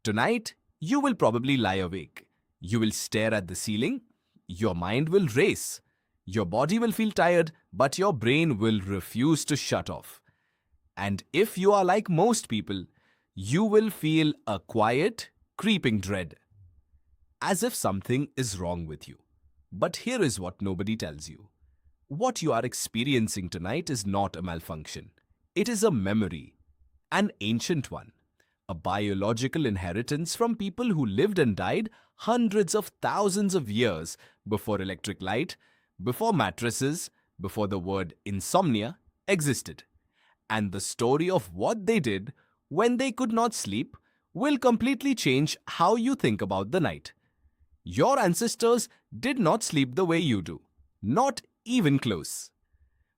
Tonight, you will probably lie awake. You will stare at the ceiling. Your mind will race. Your body will feel tired, but your brain will refuse to shut off. And if you are like most people, you will feel a quiet, creeping dread, as if something is wrong with you. But here is what nobody tells you. What you are experiencing tonight is not a malfunction. It is a memory, an ancient one, a biological inheritance from people who lived and died hundreds of thousands of years before electric light, before mattresses, before the word insomnia existed. And the story of what they did when they could not sleep will completely change how you think about the night. Your ancestors did not sleep the way you do, not even close.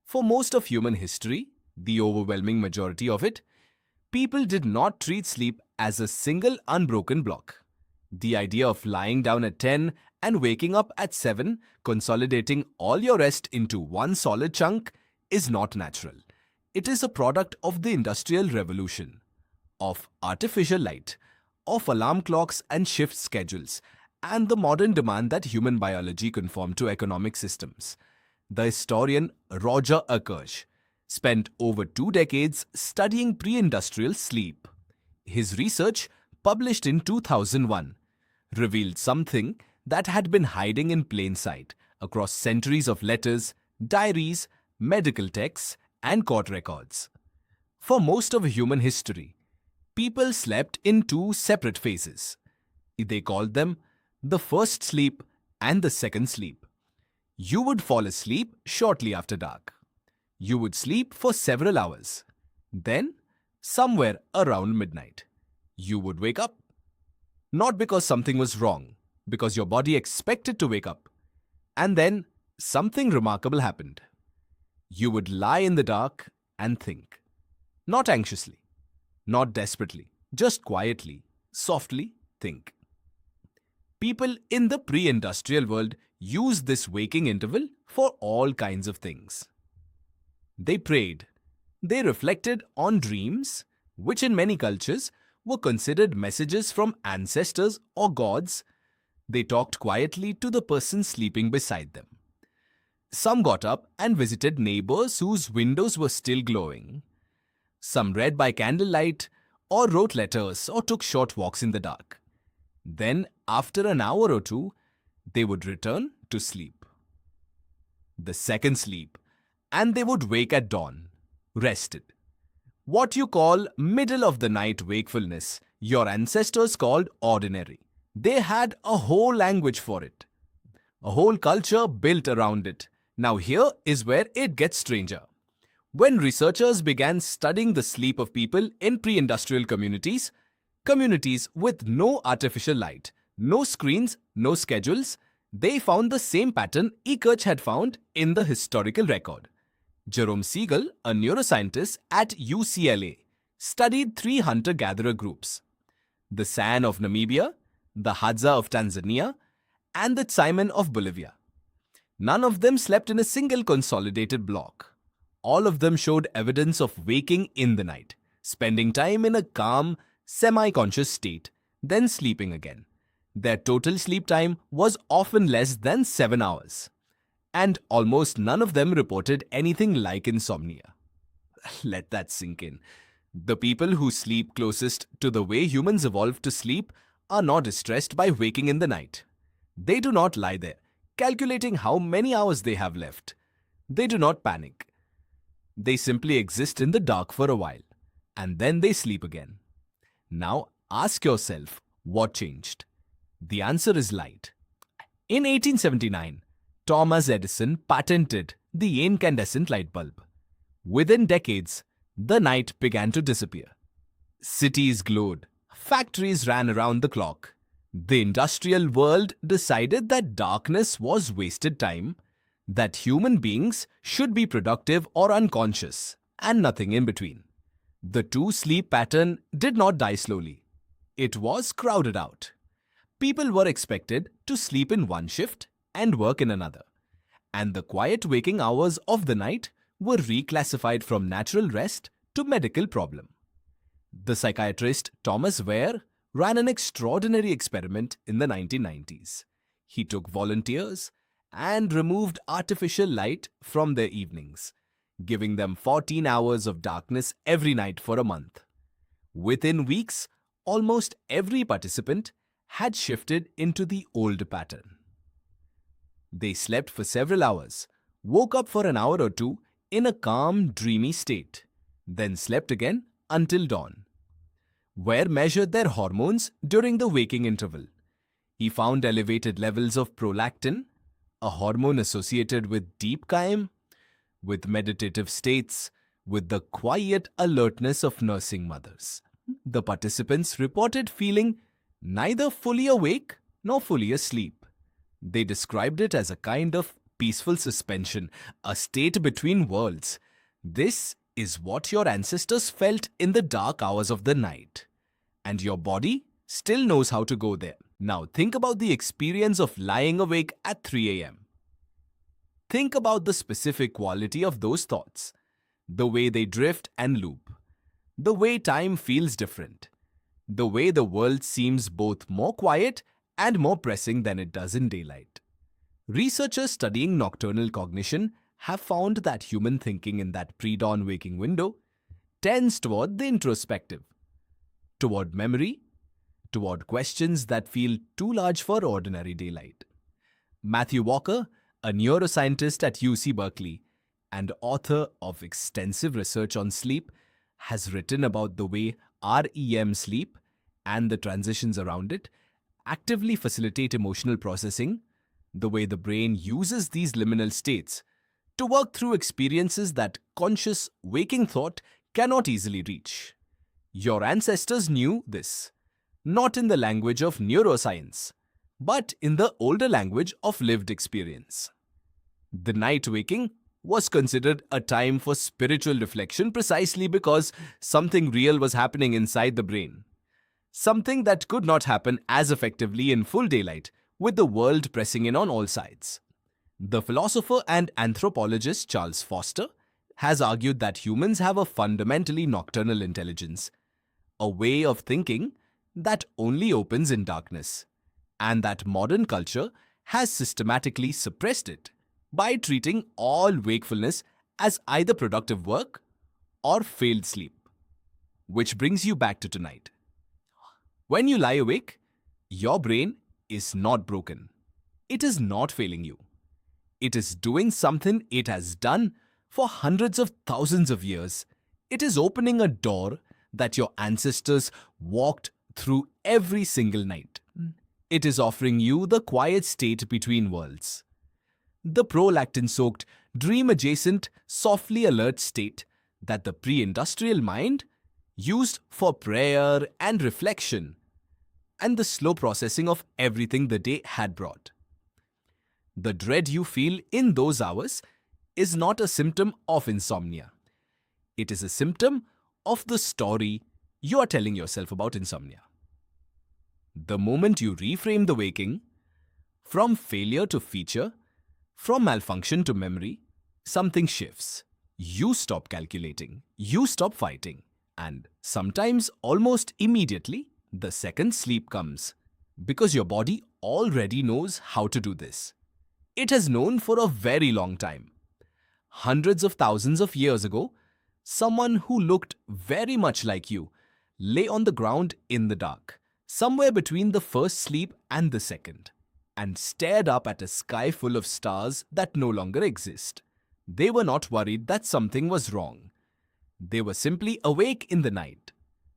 For most of human history, the overwhelming majority of it, people did not treat sleep as a single unbroken block. The idea of lying down at 10 and waking up at 7, consolidating all your rest into one solid chunk, is not natural. It is a product of the Industrial Revolution, of artificial light, of alarm clocks and shift schedules, and the modern demand that human biology conform to economic systems. The historian Roger Ekirch spent over 2 decades studying pre-industrial sleep. His research, published in 2001, revealed something that had been hiding in plain sight across centuries of letters, diaries, medical texts, and court records. For most of human history, people slept in 2 separate phases. They called them the first sleep and the second sleep. You would fall asleep shortly after dark. You would sleep for several hours. Then, somewhere around midnight, you would wake up. Not because something was wrong, because your body expected to wake up. And then, something remarkable happened. You would lie in the dark and think. Not anxiously, not desperately, just quietly, softly think. People in the pre-industrial world used this waking interval for all kinds of things. They prayed. They reflected on dreams, which in many cultures were considered messages from ancestors or gods. They talked quietly to the person sleeping beside them. Some got up and visited neighbors whose windows were still glowing. Some read by candlelight, or wrote letters, or took short walks in the dark. Then, after an hour or 2, they would return to sleep. The second sleep, and they would wake at dawn, rested. What you call middle of the night wakefulness, your ancestors called ordinary. They had a whole language for it, a whole culture built around it. Now here is where it gets stranger. When researchers began studying the sleep of people in pre-industrial communities with no artificial light, no screens, no schedules, they found the same pattern Ekirch had found in the historical record. Jerome Siegel, a neuroscientist at UCLA, studied 3 hunter-gatherer groups: the San of Namibia, the Hadza of Tanzania, and the Tsimane of Bolivia. None of them slept in a single consolidated block. All of them showed evidence of waking in the night, spending time in a calm, semi-conscious state, then sleeping again. Their total sleep time was often less than 7 hours. And almost none of them reported anything like insomnia. Let that sink in. The people who sleep closest to the way humans evolved to sleep are not distressed by waking in the night. They do not lie there, calculating how many hours they have left. They do not panic. They simply exist in the dark for a while, and then they sleep again. Now ask yourself, what changed? The answer is light. In 1879, Thomas Edison patented the incandescent light bulb. Within decades, the night began to disappear. Cities glowed. Factories ran around the clock. The industrial world decided that darkness was wasted time, that human beings should be productive or unconscious, and nothing in between. The 2 sleep pattern did not die slowly. It was crowded out. People were expected to sleep in one shift and work in another. And the quiet waking hours of the night were reclassified from natural rest to medical problem. The psychiatrist Thomas Wehr ran an extraordinary experiment in the 1990s. He took volunteers and removed artificial light from their evenings, giving them 14 hours of darkness every night for a month. Within weeks, almost every participant had shifted into the old pattern. They slept for several hours, woke up for an hour or two in a calm, dreamy state, then slept again until dawn. Wehr measured their hormones during the waking interval. He found elevated levels of prolactin, a hormone associated with deep calm, with meditative states, with the quiet alertness of nursing mothers. The participants reported feeling neither fully awake nor fully asleep. They described it as a kind of peaceful suspension, a state between worlds. This is what your ancestors felt in the dark hours of the night. And your body still knows how to go there. Now think about the experience of lying awake at 3 a.m. Think about the specific quality of those thoughts, the way they drift and loop, the way time feels different, the way the world seems both more quiet and more pressing than it does in daylight. Researchers studying nocturnal cognition have found that human thinking in that pre-dawn waking window tends toward the introspective, toward memory, toward questions that feel too large for ordinary daylight. Matthew Walker, a neuroscientist at UC Berkeley and author of extensive research on sleep, has written about the way REM sleep and the transitions around it actively facilitate emotional processing, the way the brain uses these liminal states to work through experiences that conscious waking thought cannot easily reach. Your ancestors knew this, not in the language of neuroscience, but in the older language of lived experience. The night waking was considered a time for spiritual reflection precisely because something real was happening inside the brain. Something that could not happen as effectively in full daylight, with the world pressing in on all sides. The philosopher and anthropologist Charles Foster has argued that humans have a fundamentally nocturnal intelligence, a way of thinking that only opens in darkness, and that modern culture has systematically suppressed it by treating all wakefulness as either productive work or failed sleep. Which brings you back to tonight. When you lie awake, your brain is not broken. It is not failing you. It is doing something it has done for hundreds of thousands of years. It is opening a door that your ancestors walked through every single night. It is offering you the quiet state between worlds, the prolactin-soaked, dream-adjacent, softly alert state that the pre-industrial mind used for prayer and reflection, and the slow processing of everything the day had brought. The dread you feel in those hours is not a symptom of insomnia. It is a symptom of the story you are telling yourself about insomnia. The moment you reframe the waking, from failure to feature, from malfunction to memory, something shifts. You stop calculating, you stop fighting, and sometimes almost immediately, the second sleep comes, because your body already knows how to do this. It has known for a very long time. Hundreds of thousands of years ago, someone who looked very much like you lay on the ground in the dark, somewhere between the first sleep and the second, and stared up at a sky full of stars that no longer exist. They were not worried that something was wrong. They were simply awake in the night,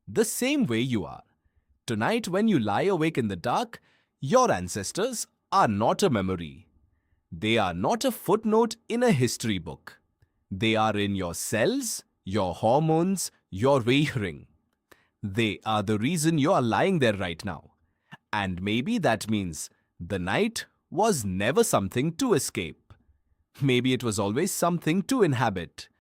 the same way you are. Tonight, when you lie awake in the dark, your ancestors are not a memory. They are not a footnote in a history book. They are in your cells, your hormones, your wiring. They are the reason you are lying there right now. And maybe that means the night was never something to escape. Maybe it was always something to inhabit.